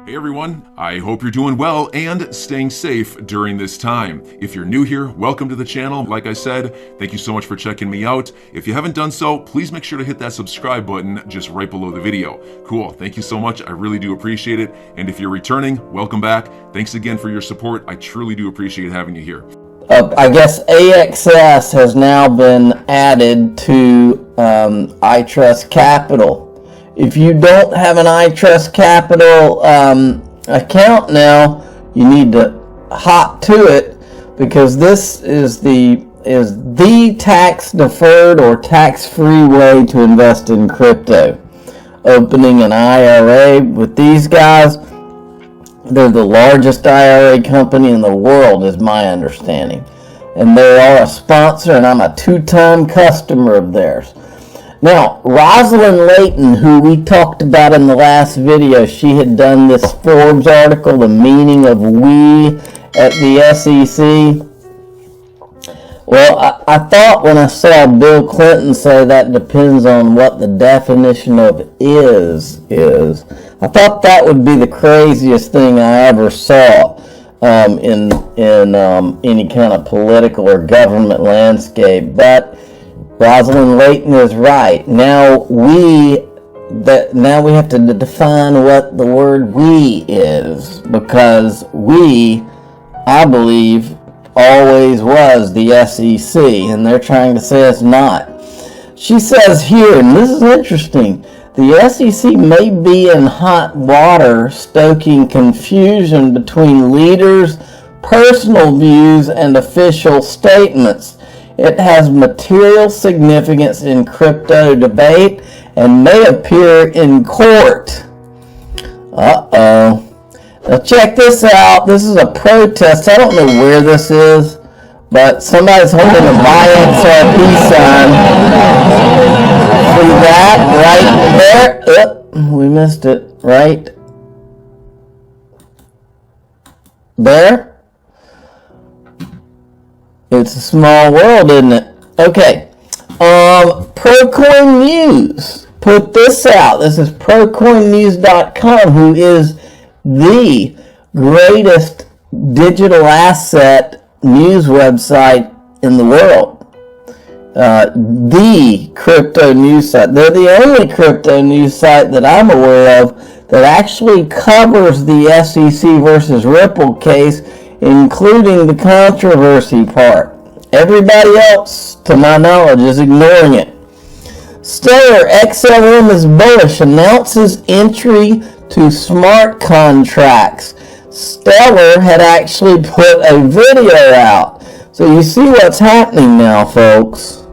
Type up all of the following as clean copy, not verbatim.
Hey everyone, I hope you're doing well and staying safe during this time. If you're new here, welcome to the channel. Like I said, thank you so much for checking me out. If you haven't done so, please make sure to hit that subscribe button just right below the video. Cool, thank you so much. I really do appreciate it. And if you're returning, welcome back. Thanks again for your support. I truly do appreciate having you here. I guess AXS has now been added to iTrust Capital. If you don't have an iTrust Capital account now, you need to hop to it, because this is the tax deferred or tax free way to invest in crypto. Opening an IRA with these guys, they're the largest IRA company in the world, is my understanding, and they are a sponsor, and I'm a two-time customer of theirs. Now, Rosalind Layton, who we talked about in the last video, she had done this Forbes article, The Meaning of We at the SEC. Well, I thought when I saw Bill Clinton say that depends on what the definition of is, I thought that would be the craziest thing I ever saw in any kind of political or government landscape. But Rosalind Layton is right. Now we have to define what the word "we" is, because we, I believe, always was the SEC, and they're trying to say it's not. She says here, and this is interesting, the SEC may be in hot water, stoking confusion between leaders' personal views and official statements. It has material significance in crypto debate and may appear in court. Uh-oh. Now check this out. This is a protest. I don't know where this is, but somebody's holding a buy XRP sign. See that right there? We missed it. Right there. It's a small world, isn't it? Okay. Procoin News put this out. This is procoinnews.com, who is the greatest digital asset news website in the world. The crypto news site. They're the only crypto news site that I'm aware of that actually covers the SEC versus Ripple case, including the controversy part. Everybody else, to my knowledge, is ignoring it. Stellar XLM is bullish, announces entry to smart contracts. Stellar had actually put a video out. So you see what's happening now, folks.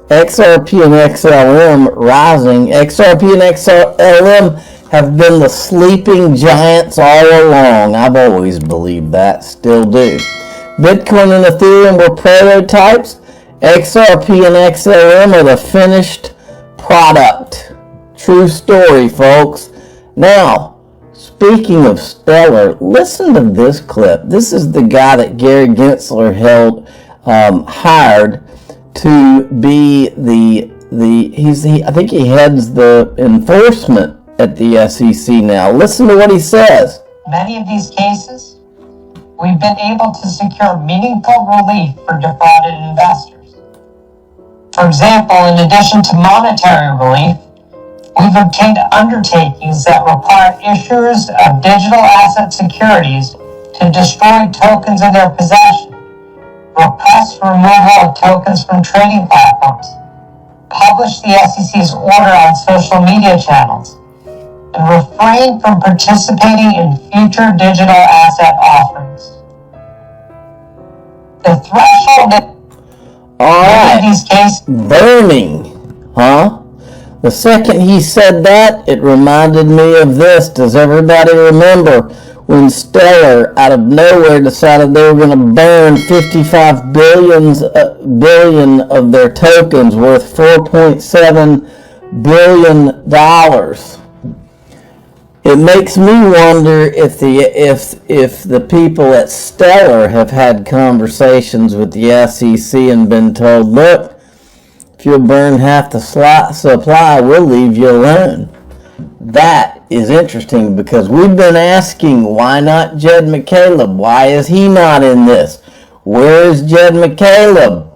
XRP and XLM rising. XRP and XLM have been the sleeping giants all along. I've always believed that, still do. Bitcoin and Ethereum were prototypes. XRP and XLM are the finished product. True story, folks. Now, speaking of Stellar, listen to this clip. This is the guy that Gary Gensler hired to be I think he heads the enforcement at the SEC now. Listen to what he says. Many of these cases, we've been able to secure meaningful relief for defrauded investors. For example, in addition to monetary relief, we've obtained undertakings that require issuers of digital asset securities to destroy tokens in their possession, request removal of tokens from trading platforms, publish the SEC's order on social media channels, and refrain from participating in future digital asset offerings. The threshold in these cases... Burning, huh? The second he said that, it reminded me of this. Does everybody remember when Stellar, out of nowhere, decided they were going to burn 55 billion of their tokens worth $4.7 billion? It makes me wonder if the people at Stellar have had conversations with the SEC and been told, look, if you'll burn half the supply, we'll leave you alone. That is interesting because we've been asking, why not Jed McCaleb? Why is he not in this? Where is Jed McCaleb?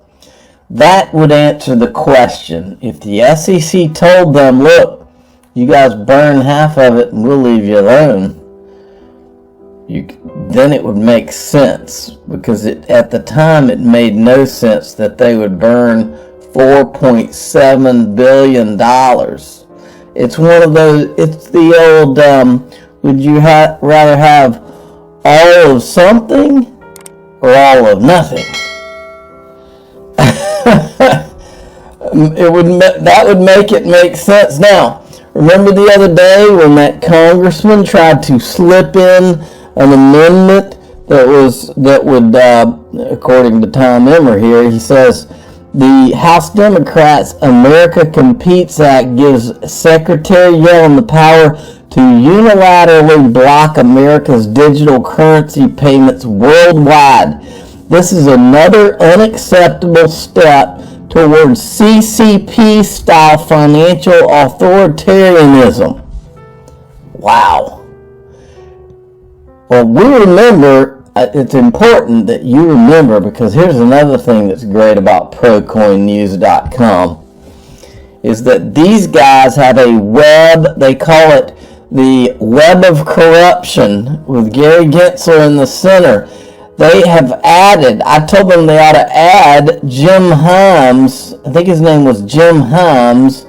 That would answer the question. If the SEC told them, look, you guys burn half of it and we'll leave you alone, then it would make sense, because at the time it made no sense that they would burn $4.7 billion. It's one of those, it's the old, would you rather have all of something or all of nothing? That would make it make sense. Now, remember the other day when that congressman tried to slip in an amendment that would, according to Tom Emmer here, he says, the House Democrats' America Competes Act gives Secretary Yellen the power to unilaterally block America's digital currency payments worldwide. This is another unacceptable step towards CCP-style financial authoritarianism. Wow. Well, we remember, it's important that you remember, because here's another thing that's great about ProCoinNews.com, is that these guys have a web, they call it the Web of Corruption, with Gary Gensler in the center. They have added, I told them they ought to add Jim Himes, I think his name was Jim Himes,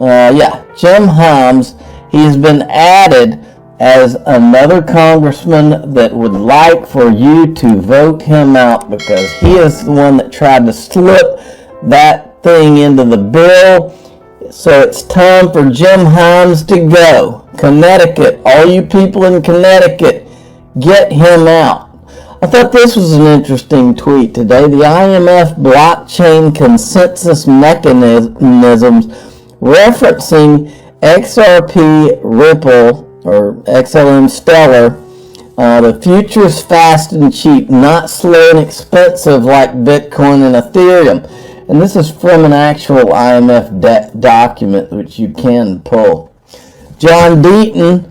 Jim Himes. He has been added as another congressman that would like for you to vote him out, because he is the one that tried to slip that thing into the bill. So it's time for Jim Himes to go. Connecticut, all you people in Connecticut, get him out. I thought this was an interesting tweet today. The IMF blockchain consensus mechanisms referencing XRP, Ripple, or XLM Stellar. The future is fast and cheap, not slow and expensive like Bitcoin and Ethereum. And this is from an actual IMF document, which you can pull. John Deaton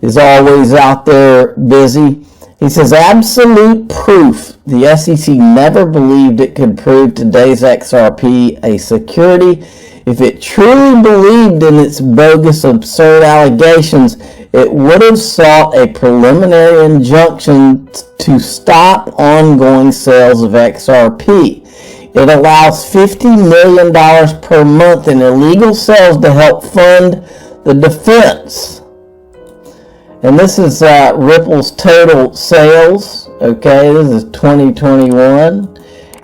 is always out there busy. He says, absolute proof. The SEC never believed it could prove today's XRP a security. If it truly believed in its bogus, absurd allegations, it would have sought a preliminary injunction to stop ongoing sales of XRP. It allows $50 million per month in illegal sales to help fund the defense. And this is Ripple's total sales. Okay, this is 2021.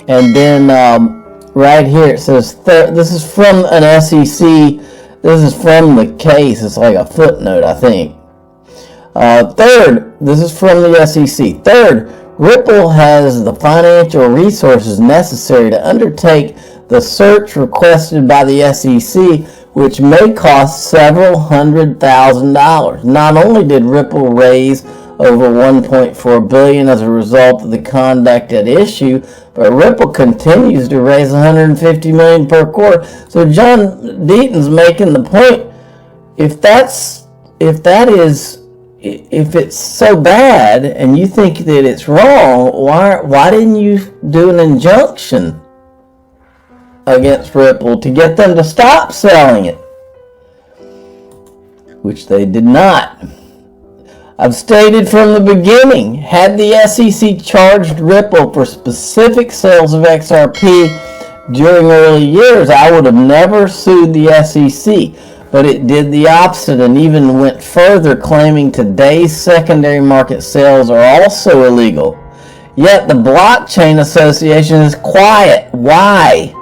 And then right here it says, this is from an SEC, this is from the case, it's like a footnote, I think. Third, this is from the SEC. Third, Ripple has the financial resources necessary to undertake the search requested by the SEC, which may cost several $100,000. Not only did Ripple raise over $1.4 billion as a result of the conduct at issue, but Ripple continues to raise $150 million per quarter. So John Deaton's making the point: if it's so bad and you think that it's wrong, why didn't you do an injunction against Ripple to get them to stop selling it? Which they did not. I've stated from the beginning, had the SEC charged Ripple for specific sales of XRP during early years, I would have never sued the SEC. But it did the opposite and even went further, claiming today's secondary market sales are also illegal. Yet the Blockchain Association is quiet. Why?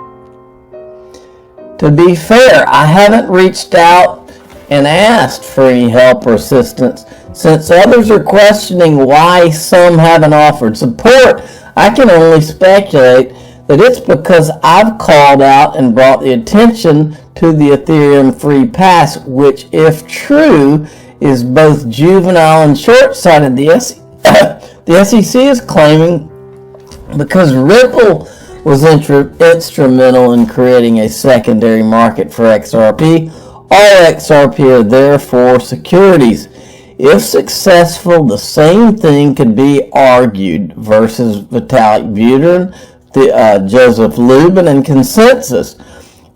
To be fair, I haven't reached out and asked for any help or assistance. Since others are questioning why some haven't offered support, I can only speculate that it's because I've called out and brought the attention to the Ethereum free pass, which, if true, is both juvenile and short-sighted. The SEC is claiming because Ripple was instrumental in creating a secondary market for XRP, All XRP are therefore securities. If successful, the same thing could be argued versus Vitalik Buterin, Joseph Lubin, and Consensus.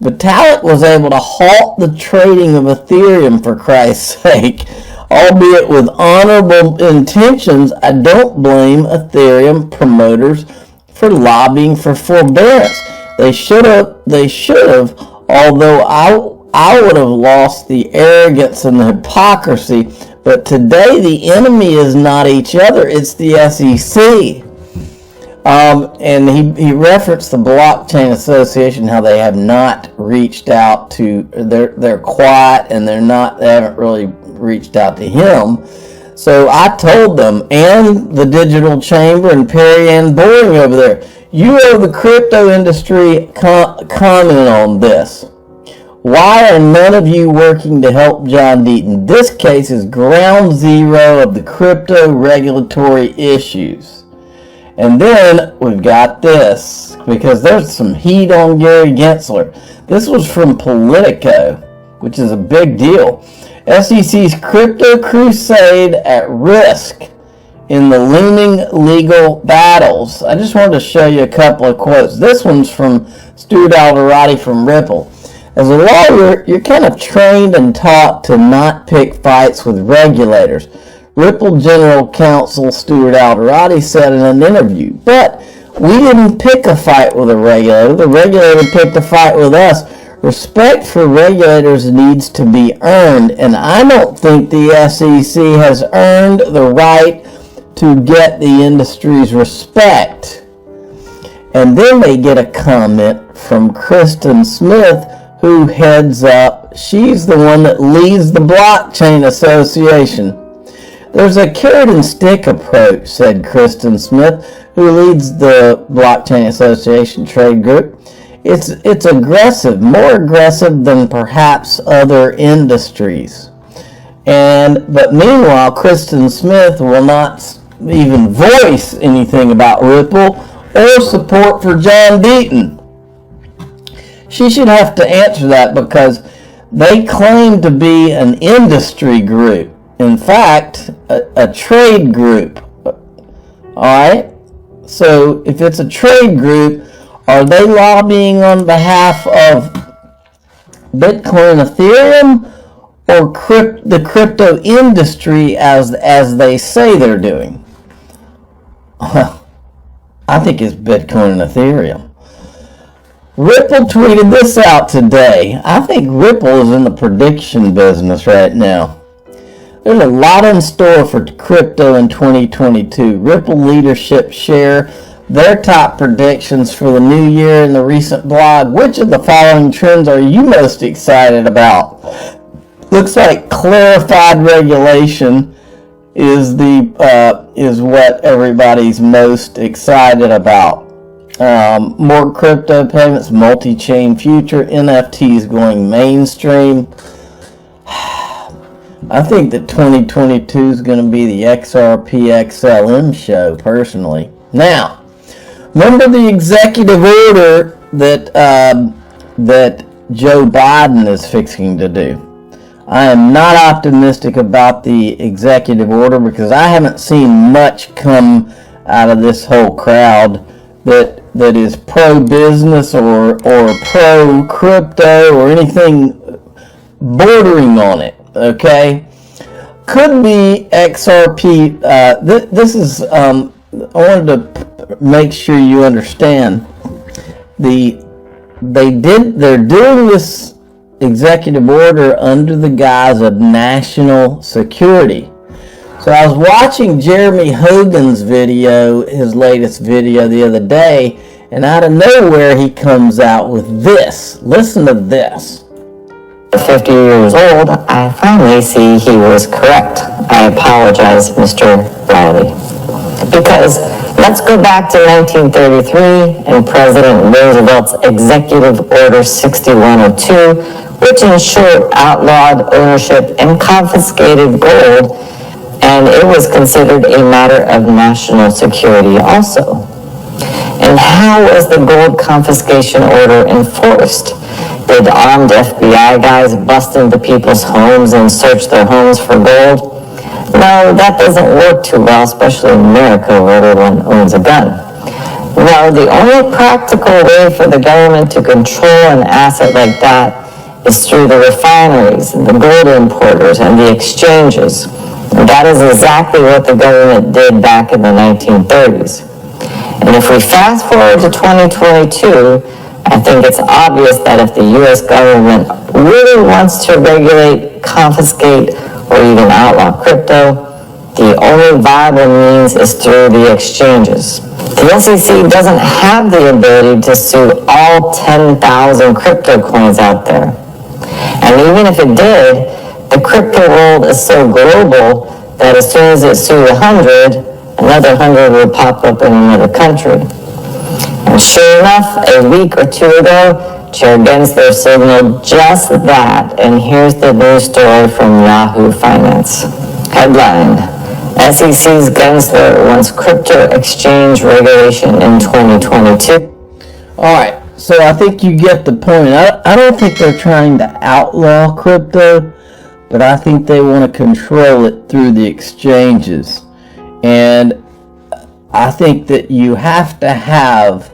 Vitalik was able to halt the trading of Ethereum, for Christ's sake. Albeit with honorable intentions, I don't blame Ethereum promoters for lobbying for forbearance. They should have, although I would have lost the arrogance and the hypocrisy. But today the enemy is not each other, it's the SEC. And he referenced the Blockchain Association, how they have not reached out to, they're quiet and they haven't really reached out to him. So I told them, and the Digital Chamber and Perry Ann Boring over there, you owe the crypto industry comment on this. Why are none of you working to help John Deaton? This case is ground zero of the crypto regulatory issues. And then we've got this, because there's some heat on Gary Gensler. This was from Politico, which is a big deal. SEC's crypto crusade at risk in the looming legal battles. I just wanted to show you a couple of quotes. This one's from Stuart Alderati from Ripple. As a lawyer, you're kind of trained and taught to not pick fights with regulators. Ripple General Counsel Stuart Alderati said in an interview, but we didn't pick a fight with a regulator. The regulator picked a fight with us. Respect for regulators needs to be earned, and I don't think the SEC has earned the right to get the industry's respect. And then they get a comment from Kristen Smith, who heads up, she's the one that leads the Blockchain Association. There's a carrot and stick approach, said Kristen Smith, who leads the Blockchain Association trade group. It's aggressive, more aggressive than perhaps other industries. But meanwhile, Kristen Smith will not even voice anything about Ripple or support for John Deaton. She should have to answer that because they claim to be an industry group. In fact, a trade group. Alright? So if it's a trade group, are they lobbying on behalf of Bitcoin, Ethereum, or the crypto industry as they say they're doing? I think it's Bitcoin and Ethereum. Ripple tweeted this out today. I think Ripple is in the prediction business right now. There's a lot in store for crypto in 2022. Ripple leadership share their top predictions for the new year in the recent blog. Which of the following trends are you most excited about? Looks like clarified regulation is what everybody's most excited about. More crypto payments, multi-chain future, NFTs going mainstream. I think that 2022 is going to be the XRP XLM show, personally. Now, remember the executive order that Joe Biden is fixing to do. I am not optimistic about the executive order because I haven't seen much come out of this whole crowd that is pro-business or pro-crypto or anything bordering on it, okay? Could be XRP. This is, I wanted to make sure you understand. They're doing this executive order under the guise of national security. So I was watching Jeremy Hogan's video, his latest video the other day, and out of nowhere he comes out with this. Listen to this. 50 years old, I finally see he was correct. I apologize, Mr. Riley. Because let's go back to 1933 and President Roosevelt's Executive Order 6102, which in short outlawed ownership and confiscated gold, and it was considered a matter of national security also. And how was the gold confiscation order enforced? Did armed FBI guys bust into people's homes and search their homes for gold? No, that doesn't work too well, especially in America where everyone owns a gun. No, the only practical way for the government to control an asset like that is through the refineries, and the gold importers, and the exchanges. And that is exactly what the government did back in the 1930s. And if we fast forward to 2022, I think it's obvious that if the U.S. government really wants to regulate, confiscate, or even outlaw crypto, the only viable means is through the exchanges. The SEC doesn't have the ability to sue all 10,000 crypto coins out there. And even if it did, the crypto world is so global that as soon as it sued 100, another 100 would pop up in another country. And sure enough, a week or two ago, Chair Gensler signaled just that, and here's the news story from Yahoo Finance. Headline: SEC's Gensler wants crypto exchange regulation in 2022. All right, so I think you get the point. I don't think they're trying to outlaw crypto, but I think they want to control it through the exchanges. And I think that you have to have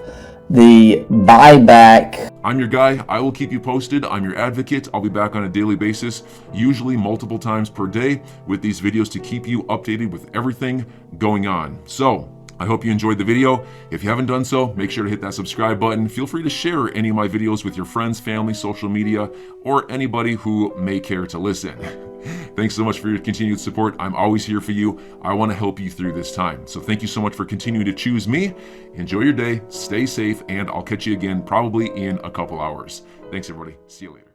the buyback. I'm your guy. I will keep you posted. I'm your advocate. I'll be back on a daily basis, usually multiple times per day, with these videos to keep you updated with everything going on. So I hope you enjoyed the video. If you haven't done so, make sure to hit that subscribe button. Feel free to share any of my videos with your friends, family, social media, or anybody who may care to listen. Thanks so much for your continued support. I'm always here for you. I want to help you through this time. So thank you so much for continuing to choose me. Enjoy your day, stay safe, and I'll catch you again probably in a couple hours. Thanks, everybody. See you later.